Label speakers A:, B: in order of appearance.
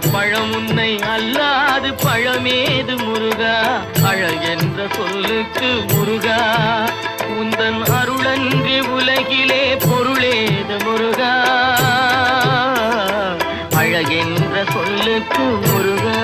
A: பழம் உன்னை அல்லாது பழமேது முருகா அழகென்ற சொல்லுக்கு முருகா உந்தன் அருளன்றி உலகிலே பொருளேது முருகா அழகென்ற சொல்லுக்கு முருகா